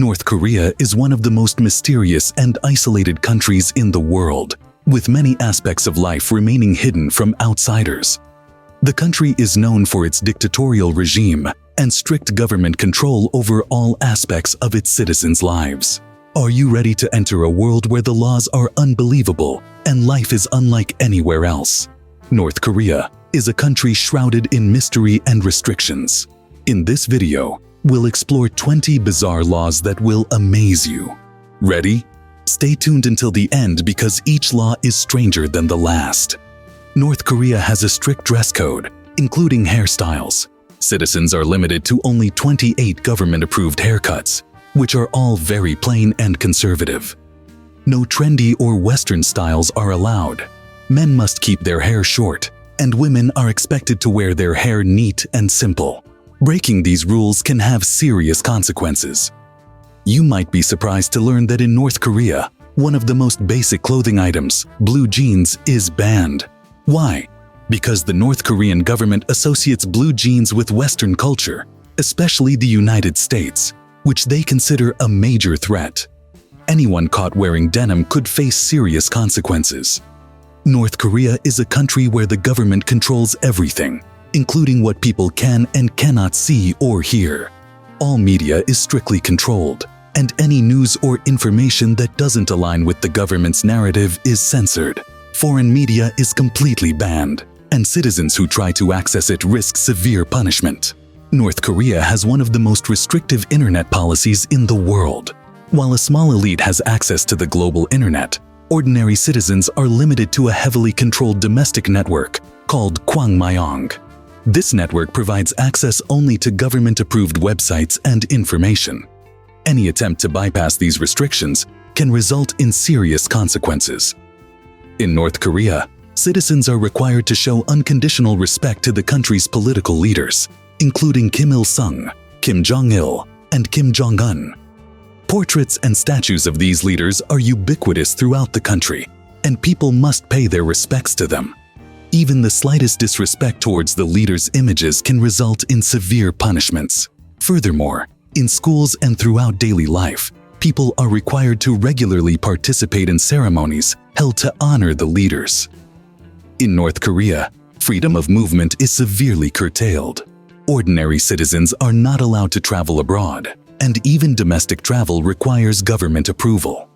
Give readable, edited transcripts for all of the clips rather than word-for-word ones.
North Korea is one of the most mysterious and isolated countries in the world, with many aspects of life remaining hidden from outsiders. The country is known for its dictatorial regime and strict government control over all aspects of its citizens' lives. Are you ready to enter a world where the laws are unbelievable and life is unlike anywhere else? North Korea is a country shrouded in mystery and restrictions. In this video, we'll explore 20 bizarre laws that will amaze you. Ready? Stay tuned until the end because each law is stranger than the last. North Korea has a strict dress code, including hairstyles. Citizens are limited to only 28 government-approved haircuts, which are all very plain and conservative. No trendy or Western styles are allowed. Men must keep their hair short, and women are expected to wear their hair neat and simple. Breaking these rules can have serious consequences. You might be surprised to learn that in North Korea, one of the most basic clothing items, blue jeans, is banned. Why? Because the North Korean government associates blue jeans with Western culture, especially the United States, which they consider a major threat. Anyone caught wearing denim could face serious consequences. North Korea is a country where the government controls everything, including what people can and cannot see or hear. All media is strictly controlled, and any news or information that doesn't align with the government's narrative is censored. Foreign media is completely banned, and citizens who try to access it risk severe punishment. North Korea has one of the most restrictive internet policies in the world. While a small elite has access to the global internet, ordinary citizens are limited to a heavily controlled domestic network called Kwangmyong. This network provides access only to government-approved websites and information. Any attempt to bypass these restrictions can result in serious consequences. In North Korea, citizens are required to show unconditional respect to the country's political leaders, including Kim Il-sung, Kim Jong-il, and Kim Jong-un. Portraits and statues of these leaders are ubiquitous throughout the country, and people must pay their respects to them. Even the slightest disrespect towards the leaders' images can result in severe punishments. Furthermore, in schools and throughout daily life, people are required to regularly participate in ceremonies held to honor the leaders. In North Korea, freedom of movement is severely curtailed. Ordinary citizens are not allowed to travel abroad, and even domestic travel requires government approval.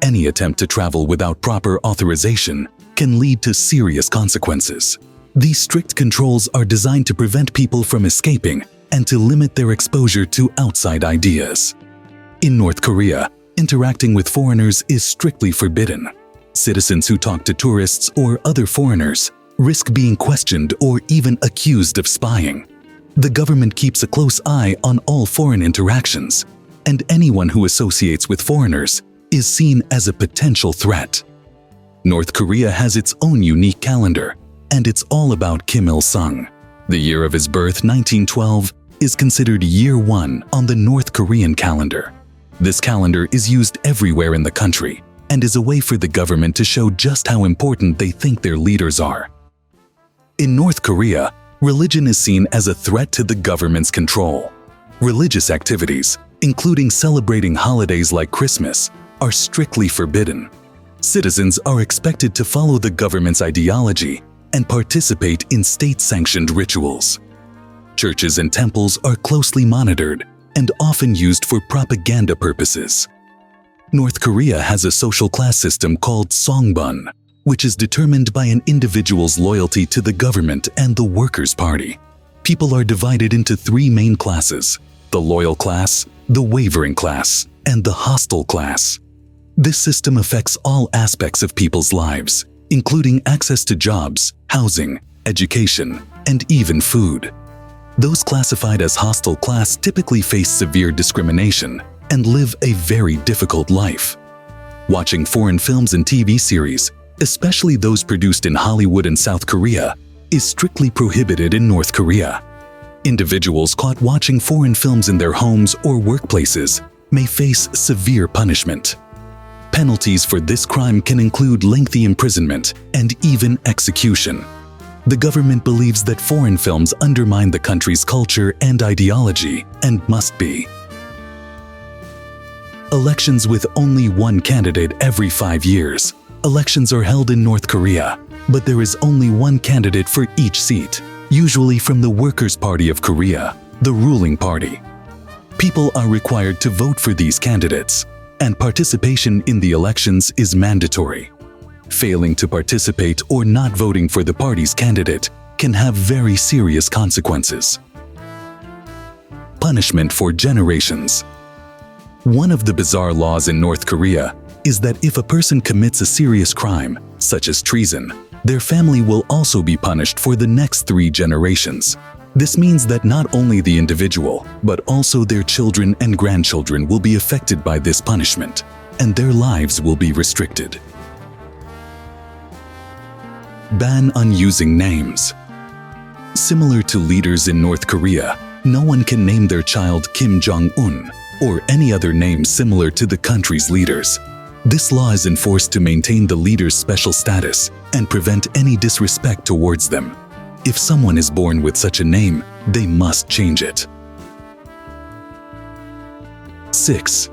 Any attempt to travel without proper authorization can lead to serious consequences. These strict controls are designed to prevent people from escaping and to limit their exposure to outside ideas. In North Korea, interacting with foreigners is strictly forbidden. Citizens who talk to tourists or other foreigners risk being questioned or even accused of spying. The government keeps a close eye on all foreign interactions, and anyone who associates with foreigners is seen as a potential threat. North Korea has its own unique calendar, and it's all about Kim Il-sung. The year of his birth, 1912, is considered year 1 on the North Korean calendar. This calendar is used everywhere in the country and is a way for the government to show just how important they think their leaders are. In North Korea, religion is seen as a threat to the government's control. Religious activities, including celebrating holidays like Christmas, are strictly forbidden. Citizens are expected to follow the government's ideology and participate in state-sanctioned rituals. Churches and temples are closely monitored and often used for propaganda purposes. North Korea has a social class system called songbun, which is determined by an individual's loyalty to the government and the Workers' Party. People are divided into 3 main classes: the loyal class, the wavering class, and the hostile class. This system affects all aspects of people's lives, including access to jobs, housing, education, and even food. Those classified as hostile class typically face severe discrimination and live a very difficult life. Watching foreign films and TV series, especially those produced in Hollywood and South Korea, is strictly prohibited in North Korea. Individuals caught watching foreign films in their homes or workplaces may face severe punishment. Penalties for this crime can include lengthy imprisonment and even execution. The government believes that foreign films undermine the country's culture and ideology and must be Elections with only one candidate every 5 years. Elections are held in North Korea, but there is only one candidate for each seat, usually from the Workers' Party of Korea, the ruling party. People are required to vote for these candidates, and participation in the elections is mandatory. Failing to participate or not voting for the party's candidate can have very serious consequences. Punishment for generations. One of the bizarre laws in North Korea is that if a person commits a serious crime, such as treason, their family will also be punished for the next 3 generations. This means that not only the individual, but also their children and grandchildren will be affected by this punishment, and their lives will be restricted. Ban on using names. Similar to leaders in North Korea, no one can name their child Kim Jong-un or any other name similar to the country's leaders. This law is enforced to maintain the leader's special status and prevent any disrespect towards them. If someone is born with such a name, they must change it. 6.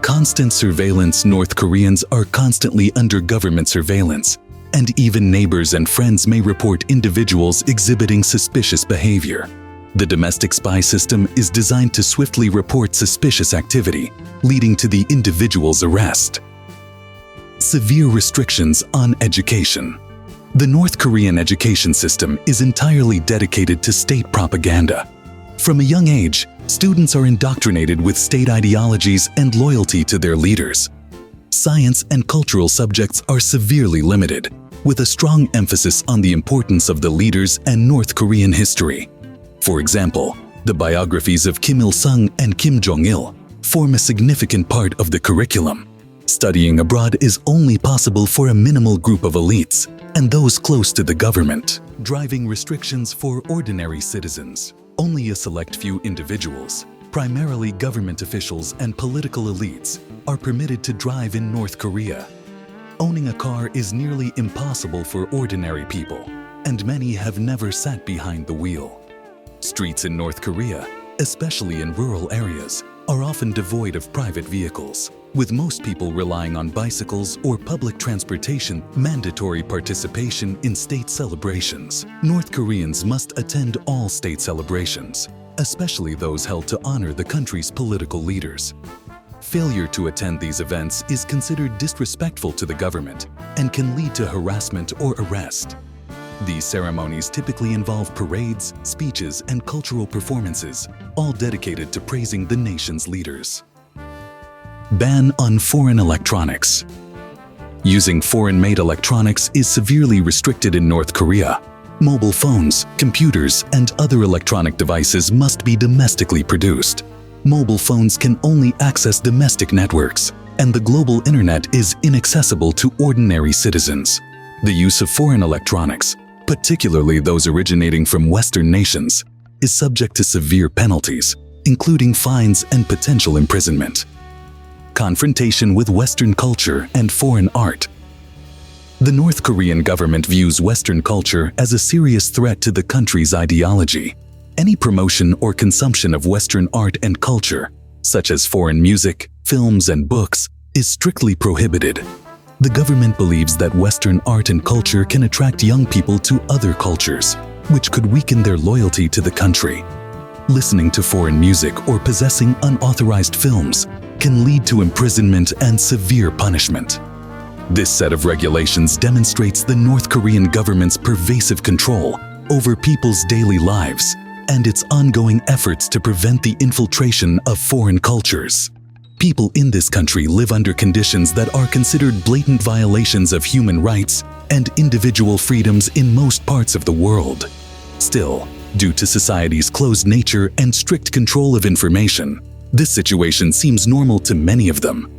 Constant surveillance. North Koreans are constantly under government surveillance, and even neighbors and friends may report individuals exhibiting suspicious behavior. The domestic spy system is designed to swiftly report suspicious activity, leading to the individual's arrest. Severe restrictions on education. The North Korean education system is entirely dedicated to state propaganda. From a young age, students are indoctrinated with state ideologies and loyalty to their leaders. Science and cultural subjects are severely limited, with a strong emphasis on the importance of the leaders and North Korean history. For example, the biographies of Kim Il-sung and Kim Jong-il form a significant part of the curriculum. Studying abroad is only possible for a minimal group of elites and those close to the government. Driving restrictions for ordinary citizens. Only a select few individuals, primarily government officials and political elites, are permitted to drive in North Korea. Owning a car is nearly impossible for ordinary people, and many have never sat behind the wheel. Streets in North Korea, especially in rural areas, are often devoid of private vehicles, with most people relying on bicycles or public transportation. Mandatory participation in state celebrations. North Koreans must attend all state celebrations, especially those held to honor the country's political leaders. Failure to attend these events is considered disrespectful to the government and can lead to harassment or arrest. These ceremonies typically involve parades, speeches, and cultural performances, all dedicated to praising the nation's leaders. Ban on foreign electronics. Using foreign-made electronics is severely restricted in North Korea. Mobile phones, computers, and other electronic devices must be domestically produced. Mobile phones can only access domestic networks, and the global internet is inaccessible to ordinary citizens. The use of foreign electronics, particularly those originating from Western nations, is subject to severe penalties, including fines and potential imprisonment. Confrontation with Western culture and foreign art. The North Korean government views Western culture as a serious threat to the country's ideology. Any promotion or consumption of Western art and culture, such as foreign music, films, and books, is strictly prohibited. The government believes that Western art and culture can attract young people to other cultures, which could weaken their loyalty to the country. Listening to foreign music or possessing unauthorized films can lead to imprisonment and severe punishment. This set of regulations demonstrates the North Korean government's pervasive control over people's daily lives and its ongoing efforts to prevent the infiltration of foreign cultures. People in this country live under conditions that are considered blatant violations of human rights and individual freedoms in most parts of the world. Still, due to society's closed nature and strict control of information, this situation seems normal to many of them,